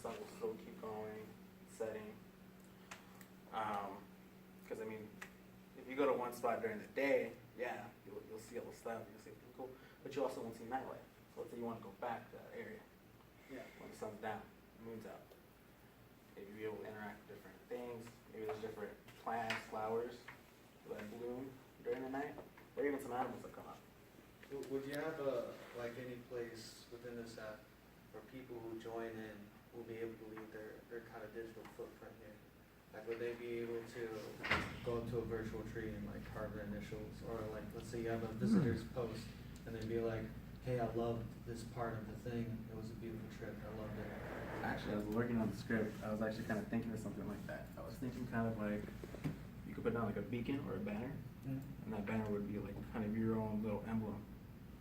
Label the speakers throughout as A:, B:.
A: sun will still keep going, setting. Because I mean, if you go to one spot during the day, yeah, you'll see all the stuff, you'll see everything cool, but you also won't see nightlife. So let's say you want to go back to that area, when the sun's down, the moon's out. Maybe you'll be able to interact with different things. Maybe there's different plants, flowers that bloom during the night, or even some animals that come out.
B: Would you have any place within this app where people who join in will be able to leave their kind of digital footprint here? Like, would they be able to go to a virtual tree and like carve their initials, or like, let's say you have a visitor's post and they'd be like, hey, I loved this part of the thing. It was a beautiful trip. I loved it.
A: Actually, I was working on the script. I was actually kind of thinking of something like that. I was thinking kind of like you could put down like a beacon or a banner, and that banner would be like kind of your own little emblem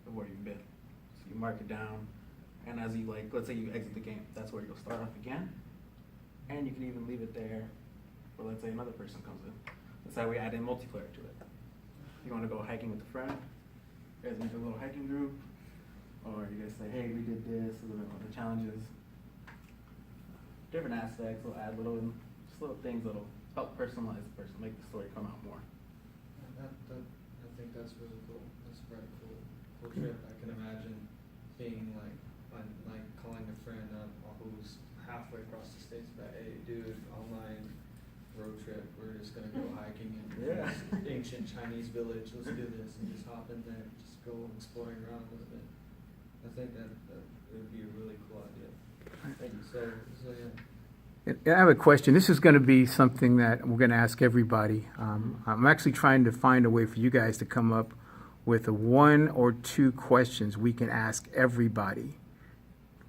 A: of where you've been. So you mark it down, and as you let's say you exit the game, that's where you'll start off again, and you can even leave it there for, let's say, another person comes in. That's how we add in multiplayer to it. You want to go hiking with a friend, you guys make a little hiking group, or you guys say, hey, we did this, a little bit of the challenges. Different aspects will add just little things that'll help personalize the person, make the story come out more.
B: I think that's really cool. That's a very cool trip. I can imagine being like calling a friend up who's halfway across the states, but hey, dude, online road trip. We're just gonna go hiking in this ancient Chinese village. Let's do this and just hop in there, just go exploring around a little bit. I think that it would be a really cool idea. Thank you. So yeah.
C: I have a question. This is going to be something that we're going to ask everybody. I'm actually trying to find a way for you guys to come up with one or two questions we can ask everybody,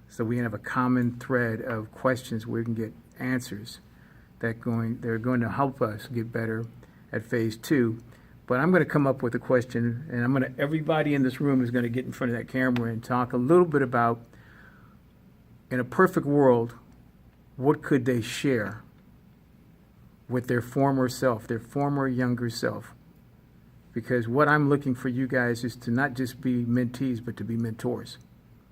C: so we can have a common thread of questions where we can get answers they're going to help us get better at phase 2. But I'm going to come up with a question, and everybody in this room is going to get in front of that camera and talk a little bit about, in a perfect world, what could they share with their former self, their former younger self? Because what I'm looking for you guys is to not just be mentees, but to be mentors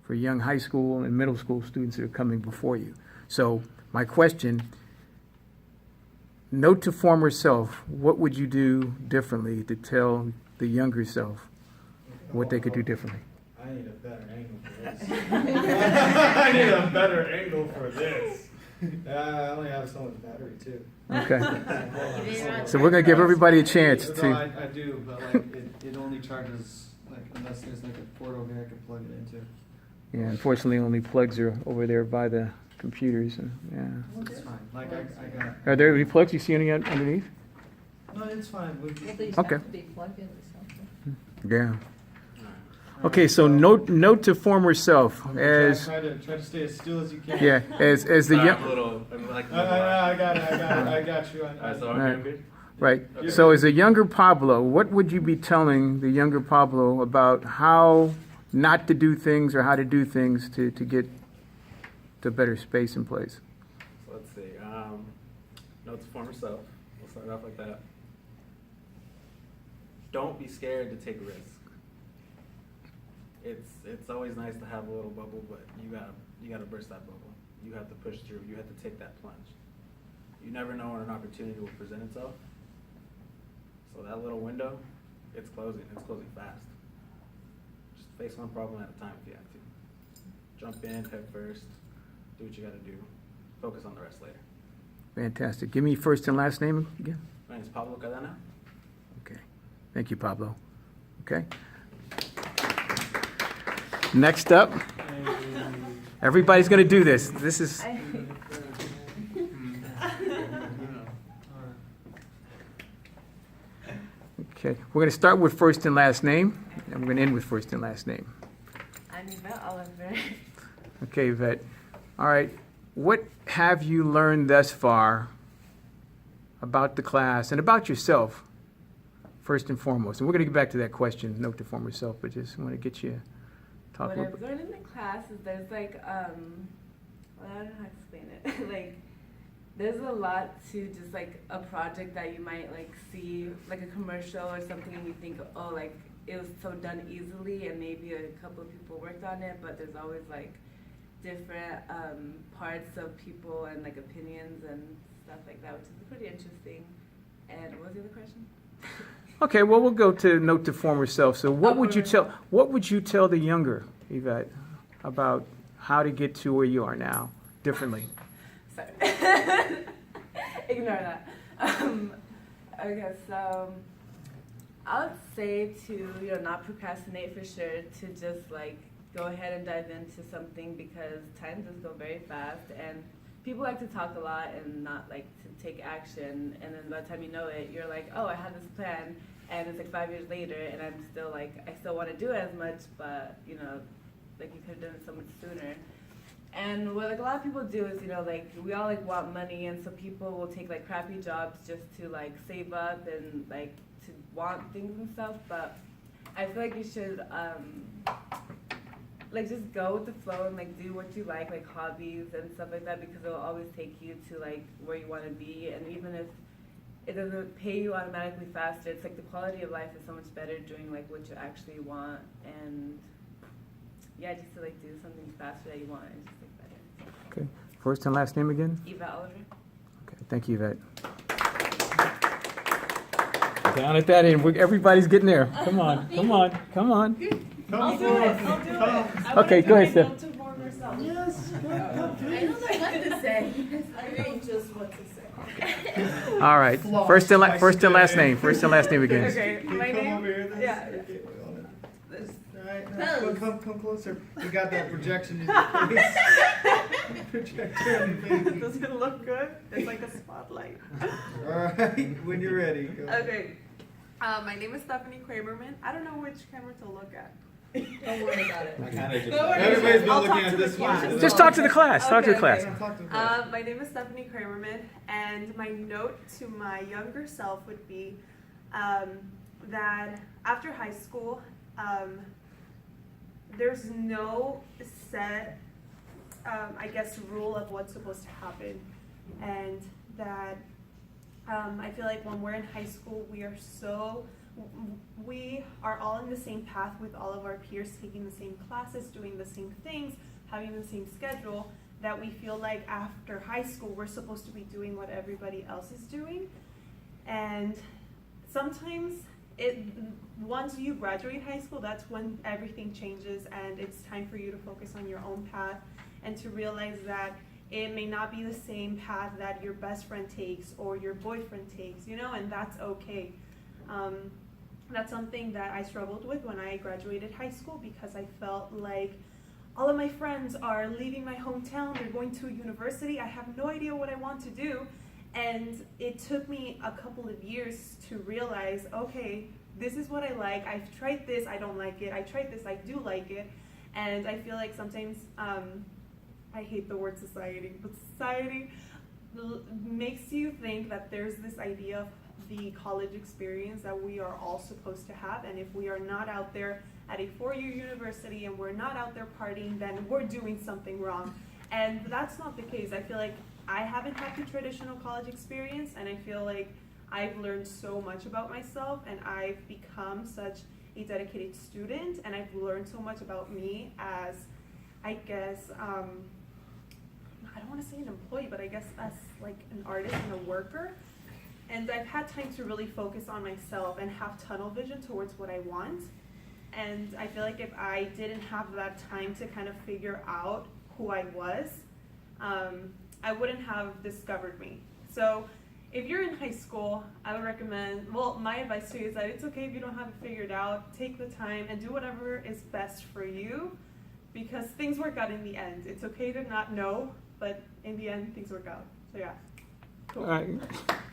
C: for young high school and middle school students that are coming before you. So my question, note to former self, what would you do differently to tell the younger self what they could do differently?
B: I need a better angle for this. I need a better angle for this. I only have so much battery too.
C: Okay. So we're going to give everybody a chance to.
B: No, I do, but it only charges unless there's a port over here I can plug it into.
C: Yeah, unfortunately, only plugs are over there by the computers. Yeah.
B: It's fine. I got.
C: Are there any plugs you see any underneath?
B: No, it's fine.
C: Okay.
D: Have to be plugged in or something.
C: Yeah. Okay, so note to former self as
B: try to stay as still as you can.
C: yeah as the young
B: I got you.
C: right. So as a younger Pablo, what would you be telling the younger Pablo about how not to do things or how to do things to get to better space and place?
A: So let's see. Note to former self. We'll start off like that. Don't be scared to take risks. It's always nice to have a little bubble, but you gotta burst that bubble. You have to push through. You have to take that plunge. You never know when an opportunity will present itself. So that little window, it's closing. It's closing fast. Just face one problem at a time if you have to. Jump in, head first. Do what you gotta do. Focus on the rest later.
C: Fantastic. Give me first and last name again.
A: My name is Pablo Cadena.
C: Okay. Thank you, Pablo. Okay. Next up, everybody's going to do this. This is. Okay. We're going to start with first and last name, and we're going to end with first and last name.
D: I'm Yvette Oliver.
C: Okay, Yvette. All right. What have you learned thus far about the class and about yourself, first and foremost? And we're going to get back to that question, note to former self, but just want to get you talk
E: what
C: a little
E: I've
C: bit.
E: learned in the class is there's well, I don't know how to explain it. There's a lot to just a project that you might see a commercial or something, and you think, oh, it was so done easily, and maybe a couple of people worked on it, but there's always different parts of people and like opinions and stuff like that, which is pretty interesting. And what was the other question?
C: Okay, well, we'll go to note to former self. So what would you tell the younger Yvette about how to get to where you are now differently?
E: Sorry. Ignore that. Okay, so I would say to, not procrastinate for sure, to just like go ahead and dive into something because time does go very fast and people like to talk a lot and not like to take action, and then by the time you know it, you're like, oh, I had this plan, and it's like 5 years later and I'm still like, I still want to do it as much, but like you could have done it so much sooner. And what like a lot of people do is, like we all like want money, and so people will take like crappy jobs just to like save up and like to want things and stuff. But I feel like you should like just go with the flow and like do what you like hobbies and stuff like that, because it will always take you to like where you want to be. And even if it doesn't pay you automatically faster, it's like the quality of life is so much better doing like what you actually want, and yeah, just to like do something faster that you want and just like better.
C: Okay. First and last name again?
E: Yvette Oliver.
C: Okay. Thank you, Yvette. Down at that end. Everybody's getting there. Come on. Come on. Come on.
B: I'll
D: do it. I'll do it.
C: Okay, go ahead, Steph.
B: Yes.
D: I don't know what to say. I mean, just what to say.
C: All right. First and last name. First and last name again.
E: Okay,
B: Can you
E: my
B: come
E: name?
B: over here?
E: Yeah.
B: Okay, wait, hold on.
E: This-
B: Alright, now come closer. We got that projection in your face. Projector in your face.
E: Does it look good? It's like a spotlight.
B: Alright, when you're ready, go.
F: Okay. My name is Stephanie Kramerman. I don't know which camera to look at.
D: Don't worry about it.
B: I kinda just.
F: Don't worry.
B: Everybody's been
F: I'll
B: looking
F: talk
B: at
F: to
B: this
F: the
B: one.
F: class.
C: Just talk to the class. Talk to the
F: Okay,
C: class.
F: okay.
B: Talk to the
F: My name is Stephanie Kramerman, and my note to my younger self would be that after high school, there's no set, I guess, rule of what's supposed to happen, and that I feel like when we're in high school, we are all in the same path with all of our peers, taking the same classes, doing the same things, having the same schedule, that we feel like after high school we're supposed to be doing what everybody else is doing. And sometimes once you graduate high school, that's when everything changes and it's time for you to focus on your own path and to realize that it may not be the same path that your best friend takes or your boyfriend takes, and that's okay. That's something that I struggled with when I graduated high school, because I felt like all of my friends are leaving my hometown, they're going to a university, I have no idea what I want to do. And it took me a couple of years to realize, okay, this is what I like, I've tried this, I don't like it, I tried this, I do like it. And I feel like sometimes, I hate the word society, but society makes you think that there's this idea of the college experience that we are all supposed to have, and if we are not out there at a 4-year university and we're not out there partying, then we're doing something wrong. And that's not the case. I feel like I haven't had the traditional college experience, and I feel like I've learned so much about myself, and I've become such a dedicated student, and I've learned so much about me as, I guess, I don't want to say an employee, but I guess as like an artist and a worker. And I've had time to really focus on myself and have tunnel vision towards what I want. And I feel like if I didn't have that time to kind of figure out who I was, I wouldn't have discovered me. So if you're in high school, I would recommend, my advice to you is that it's okay if you don't have it figured out. Take the time and do whatever is best for you, because things work out in the end. It's okay to not know, but in the end, things work out. So yeah. Cool.
C: All right.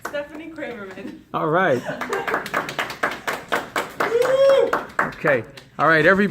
F: Stephanie Kramerman.
C: All right. Okay. All right, everybody.